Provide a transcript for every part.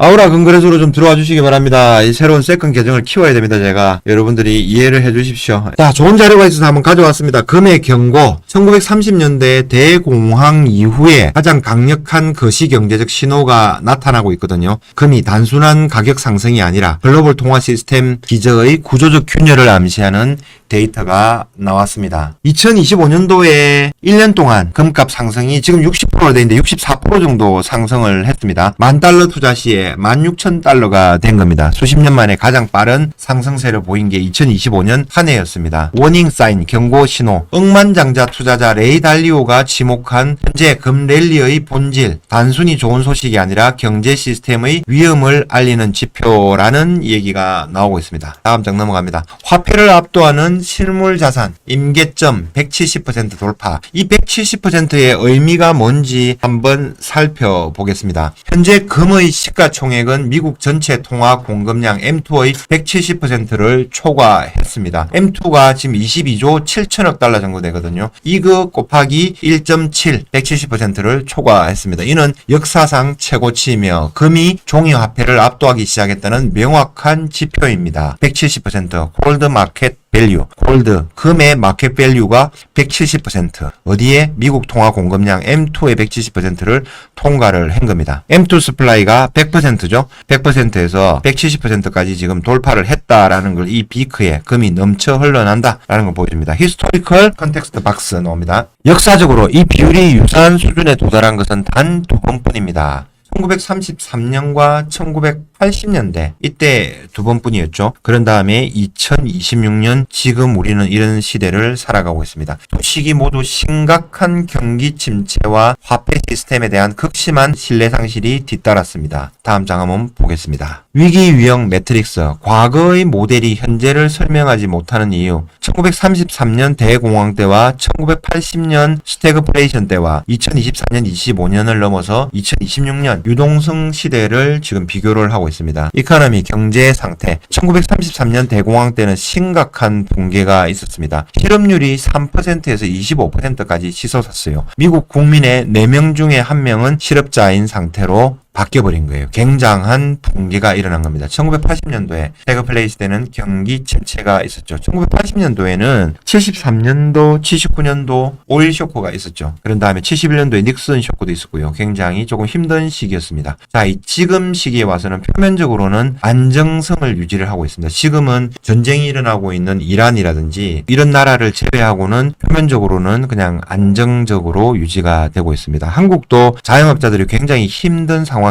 아우라 건그레스로 좀 들어와 주시기 바랍니다. 이 새로운 세컨 계정을 키워야 됩니다. 제가 여러분들이 이해를 해 주십시오. 자, 좋은 자료가 있어서 한번 가져왔습니다. 금의 경고. 1930년대 대공황 이후에 가장 강력한 거시경제적 신호가 나타나고 있거든요. 금이 단순한 가격 상승이 아니라 글로벌 통화 시스템 기저의 구조적 균열을 암시하는 데이터가 나왔습니다. 2025년도에 1년 동안 금값 상승이 지금 60%가 되는데 64% 정도 상승을 했습니다. $10,000 투자 시에 16,000달러가 된 겁니다. 수십 년 만에 가장 빠른 상승세를 보인 게 2025년 한 해였습니다. 워닝 사인, 경고 신호. 억만장자 투자자 레이 달리오가 지목한 현재 금 랠리의 본질, 단순히 좋은 소식이 아니라 경제 시스템의 위험을 알리는 지표라는 얘기가 나오고 있습니다. 다음 장 넘어갑니다. 화폐를 압도하는 실물 자산, 임계점 170% 돌파. 이 170%의 의미가 뭔지 한번 살펴보겠습니다. 현재 금의 시가총액은 미국 전체 통화 공급량 M2의 170%를 초과했습니다. M2가 지금 22조 7천억 달러 정도 되거든요. 이거 곱하기 1.7, 170%를 초과했습니다. 이는 역사상 최고치이며 금이 종이화폐를 압도하기 시작했다는 명확한 지표입니다. 170% 골드 마켓 밸류, 골드, 금의 마켓 밸류가 170%, 어디에? 미국 통화 공급량 M2의 170%를 통과를 한 겁니다. M2 스플라이가 100%죠. 100%에서 170%까지 지금 돌파를 했다라는 걸 이 비크에 금이 넘쳐 흘러난다라는 걸 보여줍니다. 히스토리컬 컨텍스트 박스 나옵니다. 역사적으로 이 비율이 유사한 수준에 도달한 것은 단 두 번뿐입니다. 1933년과 1980년대 이때 두 번뿐이었죠. 그런 다음에 2026년 지금 우리는 이런 시대를 살아가고 있습니다. 두 시기 모두 심각한 경기 침체와 화폐 시스템에 대한 극심한 신뢰 상실이 뒤따랐습니다. 다음 장 한번 보겠습니다. 위기 유형 매트릭스, 과거의 모델이 현재를 설명하지 못하는 이유. 1933년 대공황 때와 1980년 스태그플레이션 때와 2024년 25년을 넘어서 2026년 유동성 시대를 지금 비교를 하고 있습니다. 이코노미 경제 상태. 1933년 대공황 때는 심각한 붕괴가 있었습니다. 실업률이 3%에서 25%까지 치솟았어요. 미국 국민의 4명 중에 1명은 실업자인 상태로 바뀌어버린 거예요. 굉장한 붕괴가 일어난 겁니다. 1980년도에 스태그플레이션 때는 경기 침체가 있었죠. 1980년도에는 73년도, 79년도 오일 쇼크가 있었죠. 그런 다음에 71년도에 닉슨 쇼크도 있었고요. 굉장히 조금 힘든 시기였습니다. 자, 이 지금 시기에 와서는 표면적으로는 안정성을 유지를 하고 있습니다. 지금은 전쟁이 일어나고 있는 이란이라든지 이런 나라를 제외하고는 표면적으로는 그냥 안정적으로 유지가 되고 있습니다. 한국도 자영업자들이 굉장히 힘든 상황인데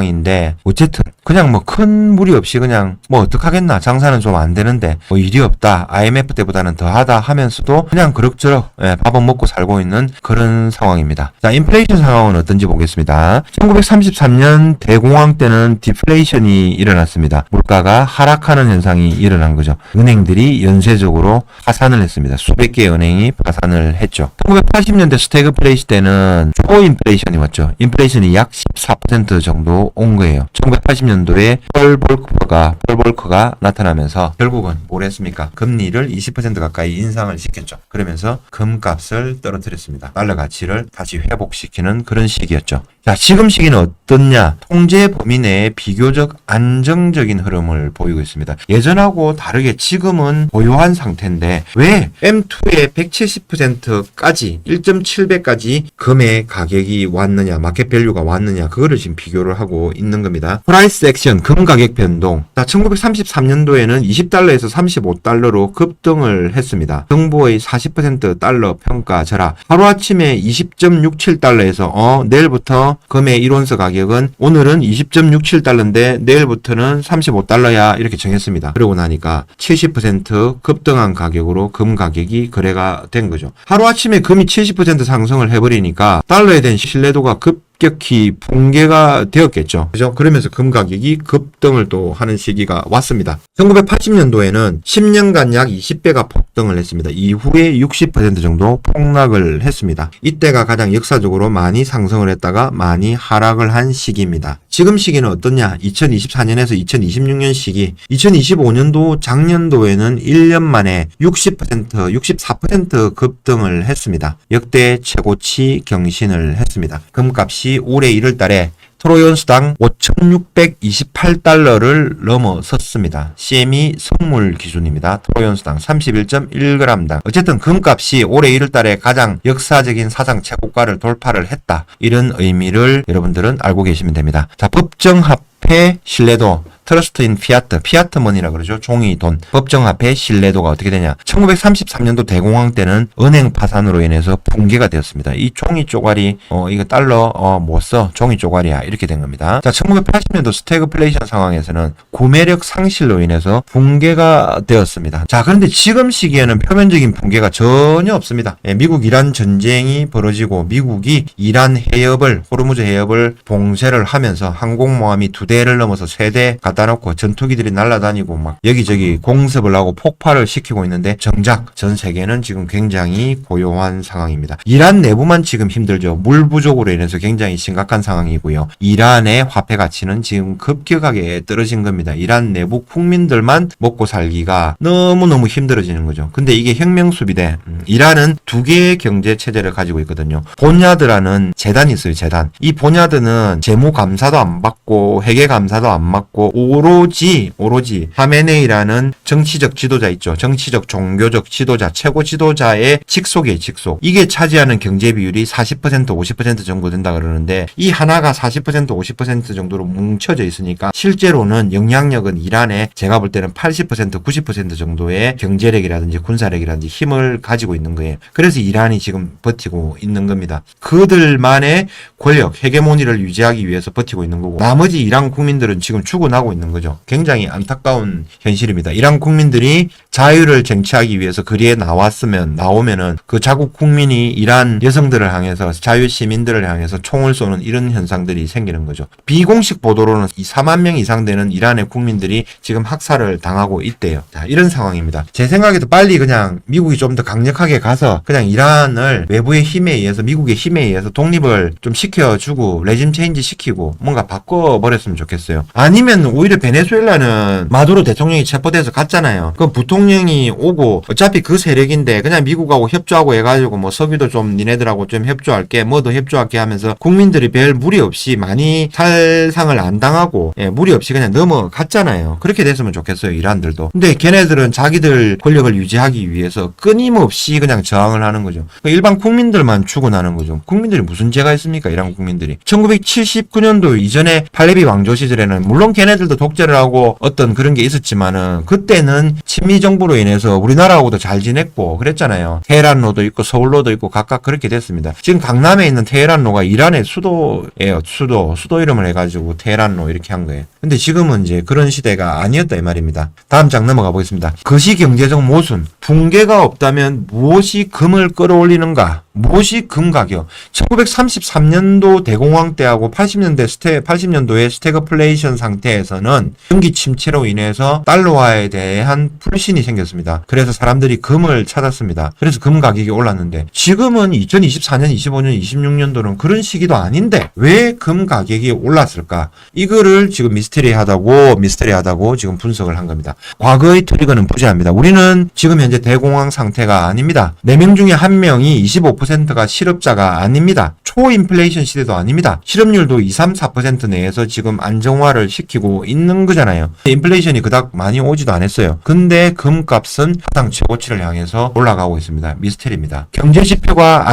어쨌든 그냥 뭐 큰 무리 없이 그냥 뭐 어떡하겠나, 장사는 좀 안 되는데 뭐 일이 없다, IMF 때보다는 더하다 하면서도 그냥 그럭저럭 밥은 먹고 살고 있는 그런 상황입니다. 자, 인플레이션 상황은 어떤지 보겠습니다. 1933년 대공황 때는 디플레이션이 일어났습니다. 물가가 하락하는 현상이 일어난 거죠. 은행들이 연쇄적으로 파산을 했습니다. 수백 개의 은행이 파산을 했죠. 1980년대 스태그플레이션 때는 초인플레이션이 왔죠. 인플레이션이 약 14% 정도 온 거예요. 1980년도에 펄볼커가 나타나면서 결국은 뭘 했습니까? 금리를 20% 가까이 인상을 시켰죠. 그러면서 금값을 떨어뜨렸습니다. 달러 가치를 다시 회복시키는 그런 시기였죠. 자, 지금 시기는 어떻냐? 통제 범위 내에 비교적 안정적인 흐름을 보이고 있습니다. 예전하고 다르게 지금은 고요한 상태인데 왜 M2의 170%까지 1.7배까지 금의 가격이 왔느냐, 마켓 밸류가 왔느냐, 그거를 지금 비교를 하고 있는 겁니다. 프라이스 액션, 금 가격 변동. 자, 1933년도에는 20달러에서 35달러로 급등을 했습니다. 정부의 40% 달러 평가 절하. 하루아침에 20.67달러에서 내일부터 금의 1온스 가격은 오늘은 20.67달러인데 내일부터는 35달러야 이렇게 정했습니다. 그러고 나니까 70% 급등한 가격으로 금 가격이 거래가 된 거죠. 하루아침에 금이 70% 상승을 해버리니까 달러에 대한 신뢰도가 급격히 붕괴가 되었겠죠. 그죠? 그러면서 금 가격이 급등을 또 하는 시기가 왔습니다. 1980년도에는 10년간 약 20배가 폭등을 했습니다. 이후에 60% 정도 폭락을 했습니다. 이때가 가장 역사적으로 많이 상승을 했다가 많이 하락을 한 시기입니다. 지금 시기는 어떠냐? 2024년에서 2026년 시기. 2025년도 작년도에는 1년 만에 60%, 64% 급등을 했습니다. 역대 최고치 경신을 했습니다. 금값이 올해 1월 달에 트로이온스당 5,628달러를 넘어섰습니다. CME 선물 기준입니다. 트로이온스당 31.1g당. 어쨌든 금값이 올해 1월달에 가장 역사적인 사상 최고가를 돌파를 했다. 이런 의미를 여러분들은 알고 계시면 됩니다. 자, 법정화폐 신뢰도. 트러스트 인 피아트, 피아트 머니라 그러죠. 종이 돈. 법정화폐 신뢰도가 어떻게 되냐. 1933년도 대공황 때는 은행 파산으로 인해서 붕괴가 되었습니다. 이 종이 쪼가리, 이거 달러, 못 써. 종이 쪼가리야. 이렇게 된 겁니다. 자, 1980년도 스태그플레이션 상황에서는 구매력 상실로 인해서 붕괴가 되었습니다. 자, 그런데 지금 시기에는 표면적인 붕괴가 전혀 없습니다. 예, 미국 이란 전쟁이 벌어지고 미국이 이란 해협을, 호르무즈 해협을 봉쇄를 하면서 항공모함이 2대를 넘어서 3대 갖다 놓고 전투기들이 날아다니고 막 여기저기 공습을 하고 폭발을 시키고 있는데 정작 전 세계는 지금 굉장히 고요한 상황입니다. 이란 내부만 지금 힘들죠. 물 부족으로 인해서 굉장히 심각한 상황이고요. 이란의 화폐 가치는 지금 급격하게 떨어진 겁니다. 이란 내부 국민들만 먹고 살기가 너무너무 힘들어지는 거죠. 근데 이게 혁명수비대. 이란은 2개의 경제 체제를 가지고 있거든요. 본야드라는 재단이 있어요. 재단. 이 본야드는 재무 감사도 안 받고 회계 감사도 안 받고 오로지 하메네이라는 정치적 지도자 있죠. 정치적 종교적 지도자, 최고 지도자의 직속이에요. 직속. 이게 차지하는 경제 비율이 40% 50% 정도 된다 그러는데 이 하나가 40% 50% 정도로 뭉쳐져 있으니까 실제로는 영향력은 이란에 제가 볼 때는 80% 90% 정도의 경제력이라든지 군사력이라든지 힘을 가지고 있는 거예요. 그래서 이란이 지금 버티고 있는 겁니다. 그들만의 권력, 헤게모니를 유지하기 위해서 버티고 있는 거고 나머지 이란 국민들은 지금 죽어나고 있는 거죠. 굉장히 안타까운 현실입니다. 이란 국민들이 자유를 쟁취하기 위해서 거리에 나오면은 그 자국 국민이 이란 여성들을 향해서 자유 시민들을 향해서 총을 쏘는 이런 현상들이 생기는 거죠. 비공식 보도로는 4만 명 이상 되는 이란의 국민들이 지금 학살을 당하고 있대요. 자, 이런 상황입니다. 제 생각에도 빨리 그냥 미국이 좀 더 강력하게 가서 그냥 이란을 외부의 힘에 의해서 미국의 힘에 의해서 독립을 좀 시켜주고 레짐 체인지 시키고 뭔가 바꿔버렸으면 좋겠어요. 아니면 오히려 베네수엘라는 마두로 대통령이 체포돼서 갔잖아요. 그 부통령이 오고 어차피 그 세력인데 그냥 미국하고 협조하고 해가지고 뭐 석유도 좀 니네들하고 좀 협조할게 뭐도 협조할게 하면서 국민들이 별 무리 없이 많이 살상을 안 당하고 무리 없이 그냥 넘어갔잖아요. 그렇게 됐으면 좋겠어요. 이란들도. 근데 걔네들은 자기들 권력을 유지하기 위해서 끊임없이 그냥 저항을 하는 거죠. 일반 국민들만 죽어나는 거죠. 국민들이 무슨 죄가 있습니까? 이란 국민들이. 1979년도 이전에 팔레비 왕조 시절에는 물론 걔네들도 독재를 하고 어떤 그런 게 있었지만은 그때는 친미 정부로 인해서 우리나라하고도 잘 지냈고 그랬잖아요. 테헤란로도 있고 서울로도 있고 각각 그렇게 됐습니다. 지금 강남에 있는 테헤란로가 이란의 수도예요. 수도 이름을 해가지고 테헤란로 이렇게 한 거예요. 근데 지금은 이제 그런 시대가 아니었다 이 말입니다. 다음 장 넘어가 보겠습니다. 거시경제적 모순. 붕괴가 없다면 무엇이 금을 끌어올리는가? 무엇이 금 가격? 1933년도 대공황 때하고 80년도의 스태그플레이션 상태에서는 경기 침체로 인해서 달러화에 대한 불신이 생겼습니다. 그래서 사람들이 금을 찾았습니다. 그래서 금 가격이 올랐는데 지금은 2024년, 25년, 26년도는 그런 시기도 아닌데 왜 금 가격이 올랐을까? 이거를 지금 미스테리하다고 지금 분석을 한 겁니다. 과거의 트리거는 부재합니다. 우리는 지금 현재 대공황 상태가 아닙니다. 4명 중에 1명이 25%가 실업자가 아닙니다. 초인플레이션 시대도 아닙니다. 실업률도 2, 3, 4% 내에서 지금 안정화를 시키고 있는 거잖아요. 인플레이션이 그닥 많이 오지도 않았어요. 근데 금값은 사상 최고치를 향해서 올라가고 있습니다. 미스테리입니다. 경제 지표가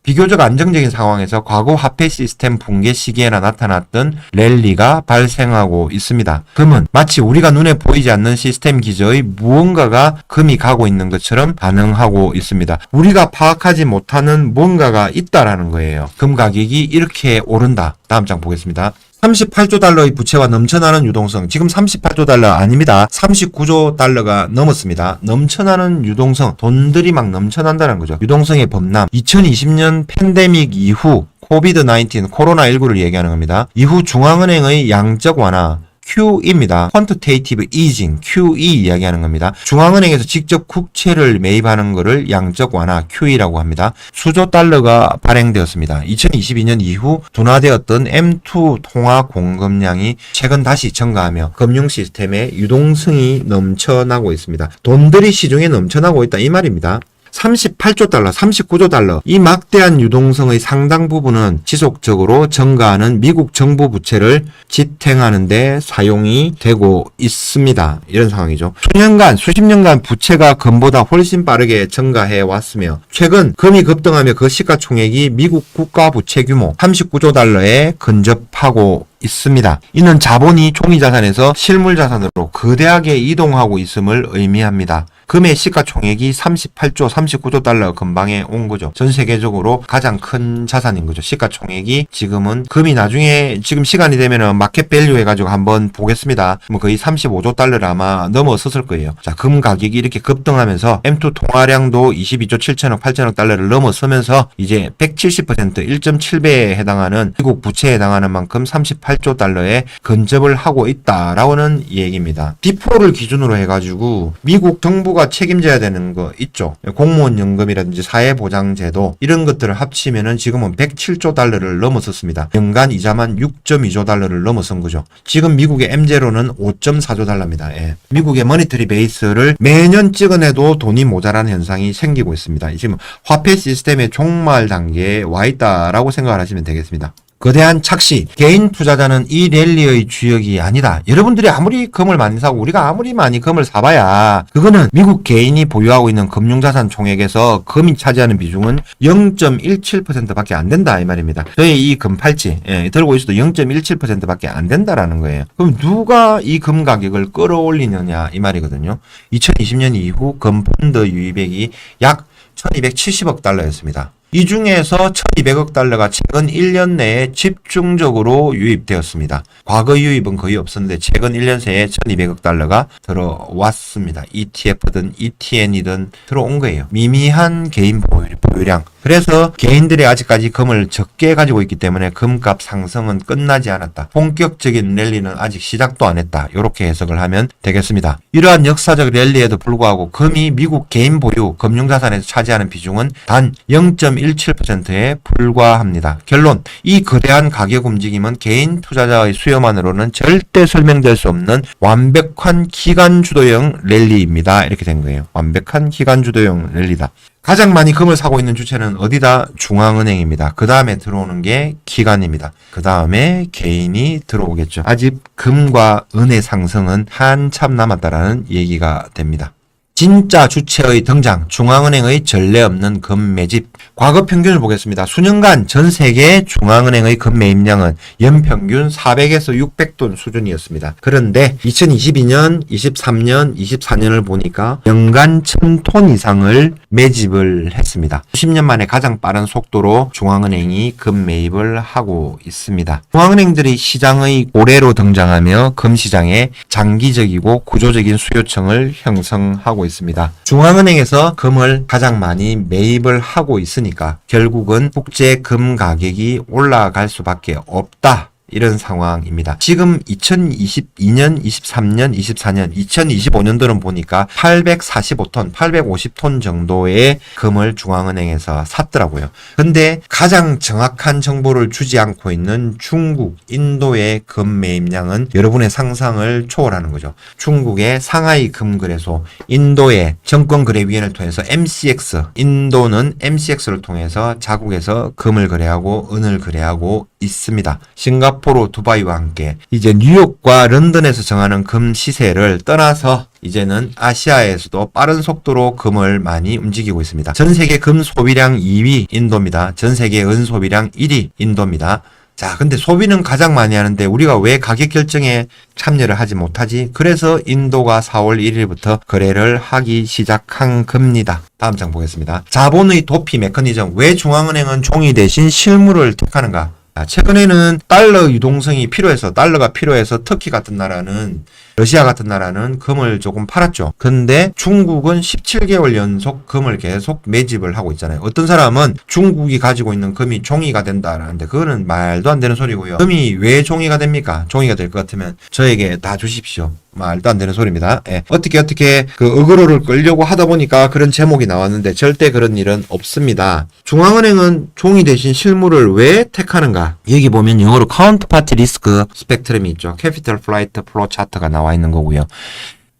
비교적 안정적인 상황에서 과거 화폐 시스템 붕괴 시기에나 나타났던 랠리가 발생하고 있습니다. 금은 마치 우리가 눈에 보이지 않는 시스템 기저의 무언가가 금이 가고 있는 것처럼 반응하고 있습니다. 우리가 파악하지 못하는 뭔가가 있다라는 거예요. 금 가격이 이렇게 오른다. 다음 장 보겠습니다. 38조 달러의 부채와 넘쳐나는 유동성. 지금 38조 달러 아닙니다. 39조 달러가 넘었습니다. 넘쳐나는 유동성. 돈들이 막 넘쳐난다는 거죠. 유동성의 범람. 2020년 팬데믹 이후 코비드-19, 코로나19를 얘기하는 겁니다. 이후 중앙은행의 양적 완화. QE입니다. Quantitative Easing, QE 이야기하는 겁니다. 중앙은행에서 직접 국채를 매입하는 것을 양적 완화, QE라고 합니다. 수조 달러가 발행되었습니다. 2022년 이후 둔화되었던 M2 통화 공급량이 최근 다시 증가하며 금융 시스템에 유동성이 넘쳐나고 있습니다. 돈들이 시중에 넘쳐나고 있다 이 말입니다. 38조 달러, 39조 달러. 이 막대한 유동성의 상당 부분은 지속적으로 증가하는 미국 정부 부채를 지탱하는 데 사용이 되고 있습니다. 이런 상황이죠. 수년간, 수십 년간 부채가 금보다 훨씬 빠르게 증가해 왔으며 최근 금이 급등하며 그 시가총액이 미국 국가 부채 규모 39조 달러에 근접하고 있습니다. 이는 자본이 종이자산에서 실물자산으로 거대하게 이동하고 있음을 의미합니다. 금의 시가총액이 38조, 39조 달러 근방에 온 거죠. 전 세계적으로 가장 큰 자산인 거죠. 시가총액이 지금은 금이 나중에 지금 시간이 되면은 마켓 밸류 해가지고 한번 보겠습니다. 뭐 거의 35조 달러를 아마 넘어섰을 거예요. 자, 금 가격이 이렇게 급등하면서 M2 통화량도 22조 7천억, 8천억 달러를 넘어서면서 이제 170% 1.7배에 해당하는 미국 부채에 해당하는 만큼 38조 달러에 근접을 하고 있다라는 얘기입니다. D4를 기준으로 해가지고 미국 정부 가 책임져야 되는 거 있죠. 공무원 연금이라든지 사회보장제도 이런 것들을 합치면은 지금은 107조 달러를 넘어섰습니다. 연간 이자만 6.2조 달러를 넘어선 거죠. 지금 미국의 M0는 5.4조 달러입니다. 예. 미국의 머니터리 베이스를 매년 찍어내도 돈이 모자라는 현상이 생기고 있습니다. 지금 화폐 시스템의 종말 단계에 와 있다라고 생각을 하시면 되겠습니다. 거대한 착시, 개인 투자자는 이 랠리의 주역이 아니다. 여러분들이 아무리 금을 많이 사고 우리가 아무리 많이 금을 사봐야 그거는 미국 개인이 보유하고 있는 금융자산 총액에서 금이 차지하는 비중은 0.17%밖에 안 된다 이 말입니다. 저희 이 금팔찌 들고 있어도 0.17%밖에 안 된다라는 거예요. 그럼 누가 이 금 가격을 끌어올리느냐 이 말이거든요. 2020년 이후 금 펀드 유입액이 약 1270억 달러였습니다. 이 중에서 1200억 달러가 최근 1년 내에 집중적으로 유입되었습니다. 과거 유입은 거의 없었는데 최근 1년 새에 1200억 달러가 들어왔습니다. ETF든 ETN이든 들어온 거예요. 미미한 개인 보유량. 그래서 개인들이 아직까지 금을 적게 가지고 있기 때문에 금값 상승은 끝나지 않았다. 본격적인 랠리는 아직 시작도 안 했다. 이렇게 해석을 하면 되겠습니다. 이러한 역사적 랠리에도 불구하고 금이 미국 개인 보유 금융자산에서 차지하는 비중은 단 0.17%에 불과합니다. 결론, 이 거대한 가격 움직임은 개인 투자자의 수요만으로는 절대 설명될 수 없는 완벽한 기관주도형 랠리입니다. 이렇게 된 거예요. 완벽한 기관주도형 랠리다. 가장 많이 금을 사고 있는 주체는 어디다? 중앙은행입니다. 그 다음에 들어오는 게 기관입니다. 그 다음에 개인이 들어오겠죠. 아직 금과 은의 상승은 한참 남았다라는 얘기가 됩니다. 진짜 주체의 등장, 중앙은행의 전례 없는 금 매집. 과거 평균을 보겠습니다. 수년간 전 세계 중앙은행의 금 매입량은 연평균 400에서 600돈 수준이었습니다. 그런데 2022년, 23년, 24년을 보니까 연간 1000톤 이상을 매집을 했습니다. 10년 만에 가장 빠른 속도로 중앙은행이 금 매입을 하고 있습니다. 중앙은행들이 시장의 고래로 등장하며 금 시장에 장기적이고 구조적인 수요층을 형성하고 있습니다. 중앙은행에서 금을 가장 많이 매입을 하고 있으니까 결국은 국제 금 가격이 올라갈 수밖에 없다. 이런 상황입니다. 지금 2022년, 23년, 24년, 2025년도는 보니까 845톤, 850톤 정도의 금을 중앙은행에서 샀더라고요. 근데 가장 정확한 정보를 주지 않고 있는 중국, 인도의 금 매입량은 여러분의 상상을 초월하는 거죠. 중국의 상하이 금거래소, 인도의 정권거래위원회를 통해서 MCX, 인도는 MCX를 통해서 자국에서 금을 거래하고 은을 거래하고 있습니다. 싱가포르, 두바이와 함께 이제 뉴욕과 런던에서 정하는 금 시세를 떠나서 이제는 아시아에서도 빠른 속도로 금을 많이 움직이고 있습니다. 전 세계 금 소비량 2위 인도입니다. 전 세계 은 소비량 1위 인도입니다. 자, 근데 소비는 가장 많이 하는데 우리가 왜 가격 결정에 참여를 하지 못하지? 그래서 인도가 4월 1일부터 거래를 하기 시작한 겁니다. 다음 장 보겠습니다. 자본의 도피 메커니즘. 왜 중앙은행은 종이 대신 실물을 택하는가? 최근에는 달러 유동성이 필요해서, 달러가 필요해서 터키 같은 나라는, 러시아 같은 나라는 금을 조금 팔았죠. 근데 중국은 17개월 연속 금을 계속 매집을 하고 있잖아요. 어떤 사람은 중국이 가지고 있는 금이 종이가 된다라는데 그거는 말도 안 되는 소리고요. 금이 왜 종이가 됩니까? 종이가 될 것 같으면 저에게 다 주십시오. 말도 안 되는 소리입니다. 예. 어떻게 그 어그로를 끌려고 하다 보니까 그런 제목이 나왔는데 절대 그런 일은 없습니다. 중앙은행은 종이 대신 실물을 왜 택하는가? 여기 보면 영어로 카운터파티 리스크 스펙트럼이 있죠. 캐피털 플라이트 플로 차트가 나와 있는 거고요.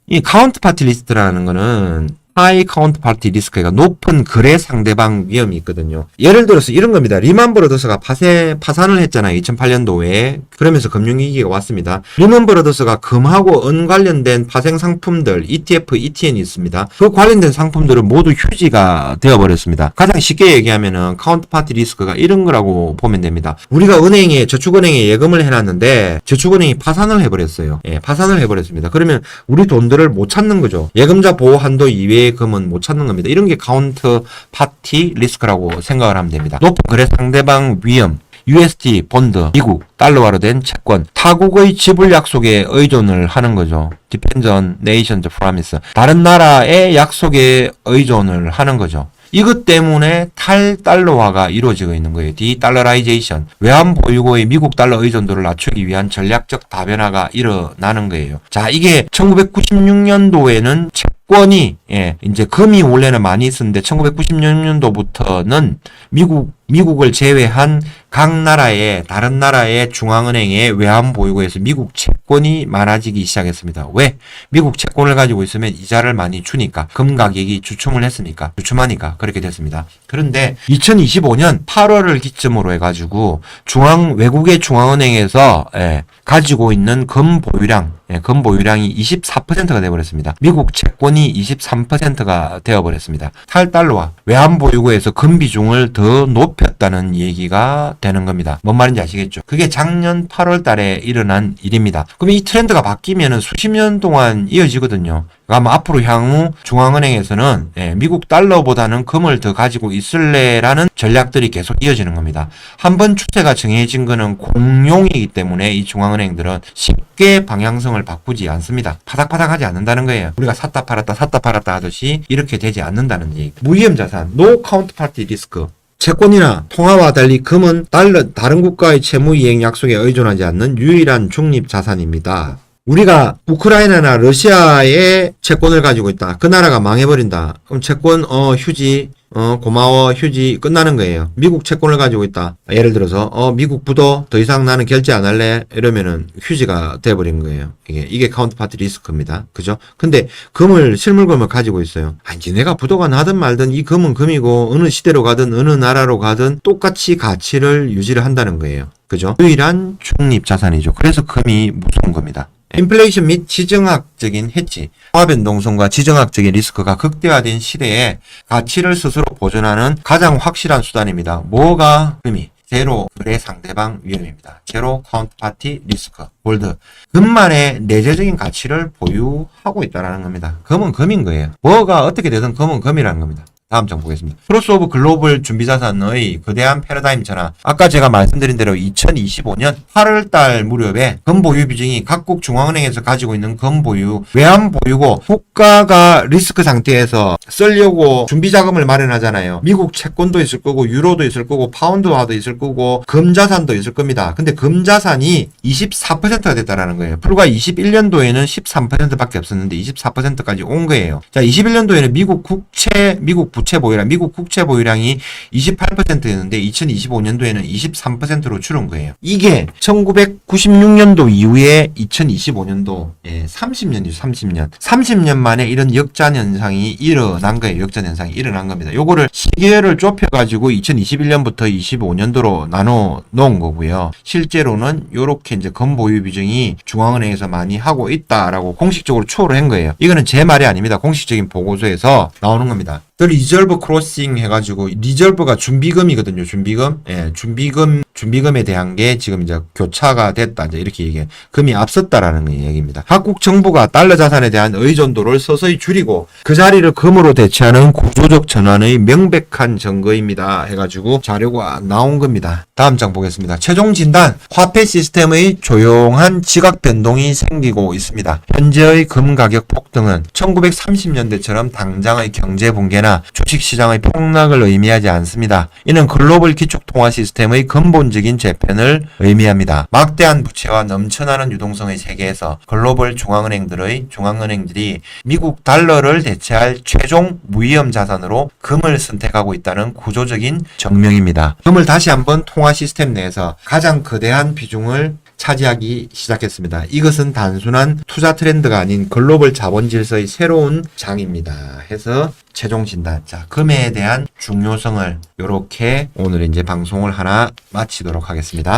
이 카운터파티 리스트라는 거는 high counterparty risk가 높은 거래 상대방 위험이 있거든요. 예를 들어서 이런 겁니다. 리만 브러더스가 파산을 했잖아요. 2008년도에. 그러면서 금융위기가 왔습니다. 리만 브러더스가 금하고 은 관련된 파생 상품들 ETF, ETN이 있습니다. 그 관련된 상품들은 모두 휴지가 되어버렸습니다. 가장 쉽게 얘기하면은 카운터파티 리스크가 이런 거라고 보면 됩니다. 우리가 저축은행에 예금을 해놨는데 저축은행이 파산을 해버렸어요. 예, 파산을 해버렸습니다. 그러면 우리 돈들을 못 찾는 거죠. 예금자 보호 한도 이외의 금은 못 찾는 겁니다. 이런 게 카운터파티 리스크라고 생각을 하면 됩니다. 높은 거래 상대방 위험, USD, 본드, 미국, 달러화로 된 채권, 타국의 지불 약속에 의존을 하는 거죠. Depends on nation's promise. 다른 나라의 약속에 의존을 하는 거죠. 이것 때문에 탈달러화가 이루어지고 있는 거예요. 디달러라이제이션. 외환 보유고의 미국 달러 의존도를 낮추기 위한 전략적 다변화가 일어나는 거예요. 자, 이게 1996년도에는 채권이, 이제 금이 원래는 많이 있었는데 1996년도부터는 미국을 제외한 각 나라의, 다른 나라의 중앙은행의 외환 보유고에서 미국 채권이 많아지기 시작했습니다. 왜? 미국 채권을 가지고 있으면 이자를 많이 주니까, 금 가격이 주춤하니까 그렇게 됐습니다. 그런데 2025년 8월을 기점으로 해가지고 외국의 중앙은행에서 가지고 있는 금 보유량이 24%가 되어버렸습니다. 미국 채권이 23%가 되어버렸습니다. 탈달러화, 외환 보유고에서 금 비중을 더 높였다는 얘기가 되는 겁니다. 뭔 말인지 아시겠죠? 그게 작년 8월 달에 일어난 일입니다. 그럼 이 트렌드가 바뀌면은 수십 년 동안 이어지거든요. 그러니까 앞으로 향후 중앙은행에서는 미국 달러보다는 금을 더 가지고 있을래라는 전략들이 계속 이어지는 겁니다. 한번 추세가 정해진 거는 공룡이기 때문에 이 중앙은행들은 쉽게 방향성을 바꾸지 않습니다. 파닥파닥하지 않는다는 거예요. 우리가 샀다 팔았다 하듯이 이렇게 되지 않는다는 얘기. 무위험 자산, no counterparty risk. 채권이나 통화와 달리 금은 다른 국가의 채무 이행 약속에 의존하지 않는 유일한 중립 자산입니다. 우리가 우크라이나나 러시아의 채권을 가지고 있다. 그 나라가 망해버린다. 그럼 채권, 휴지, 고마워, 휴지, 끝나는 거예요. 미국 채권을 가지고 있다. 예를 들어서, 미국 부도 더 이상 나는 결제 안 할래? 이러면은 휴지가 돼버린 거예요. 이게 카운터파티 리스크입니다. 그죠? 근데 실물금을 가지고 있어요. 아니, 내가 부도가 나든 말든 이 금은 금이고, 어느 시대로 가든, 어느 나라로 가든 똑같이 가치를 유지를 한다는 거예요. 그죠? 유일한 중립 자산이죠. 그래서 금이 무서운 겁니다. 인플레이션 및 지정학적인 해치, 통화변동성과 지정학적인 리스크가 극대화된 시대에 가치를 스스로 보존하는 가장 확실한 수단입니다. 뭐가 금이? 제로 거래 상대방 위험입니다. 제로 카운터파티 리스크. 골드. 금만의 내재적인 가치를 보유하고 있다는 겁니다. 금은 금인 거예요. 뭐가 어떻게 되든 금은 금이라는 겁니다. 다음 장 보겠습니다. 크로스 오브 글로벌 준비자산의 거대한 패러다임 전환. 아까 제가 말씀드린 대로 2025년 8월달 무렵에 금 보유 비중이 각국 중앙은행에서 가지고 있는 금 보유, 외환 보유고 국가가 리스크 상태에서 쓰려고 준비 자금을 마련하잖아요. 미국 채권도 있을 거고 유로도 있을 거고 파운드화도 있을 거고 금자산도 있을 겁니다. 근데 금자산이 24%가 됐다라는 거예요. 불과 21년도에는 13%밖에 없었는데 24%까지 온 거예요. 자, 21년도에는 미국 국채 보유량이 28%였는데 2025년도에는 23%로 줄은 거예요. 이게 1996년도 이후에 2025년도 30년이죠. 30년 만에 이런 역전현상이 일어난 거예요. 역전현상이 일어난 겁니다. 요거를 시계를 좁혀가지고 2021년부터 25년도로 나눠 놓은 거고요. 실제로는 요렇게 이제 금 보유 비중이 중앙은행에서 많이 하고 있다라고 공식적으로 추호를 한 거예요. 이거는 제 말이 아닙니다. 공식적인 보고서에서 나오는 겁니다. 리저브 크로싱 해가지고 리저브가 준비금이거든요. 준비금에 대한 게 지금 이제 교차가 됐다. 이제 이렇게 얘기해. 금이 앞섰다라는 얘기입니다. 각국 정부가 달러 자산에 대한 의존도를 서서히 줄이고 그 자리를 금으로 대체하는 구조적 전환의 명백한 증거입니다. 해가지고 자료가 나온 겁니다. 다음 장 보겠습니다. 최종 진단. 화폐 시스템의 조용한 지각 변동이 생기고 있습니다. 현재의 금 가격 폭등은 1930년대처럼 당장의 경제 붕괴나 주식시장의 폭락을 의미하지 않습니다. 이는 글로벌 기축통화 시스템의 근본적인 재편을 의미합니다. 막대한 부채와 넘쳐나는 유동성의 세계에서 글로벌 중앙은행들이 미국 달러를 대체할 최종 무위험 자산으로 금을 선택하고 있다는 구조적인 증명입니다. 금을 다시 한번 통화 시스템 내에서 가장 거대한 비중을 차지하기 시작했습니다. 이것은 단순한 투자 트렌드가 아닌 글로벌 자본 질서의 새로운 장입니다. 해서 최종 진단. 자, 금에 대한 중요성을 이렇게 오늘 이제 방송을 하나 마치도록 하겠습니다.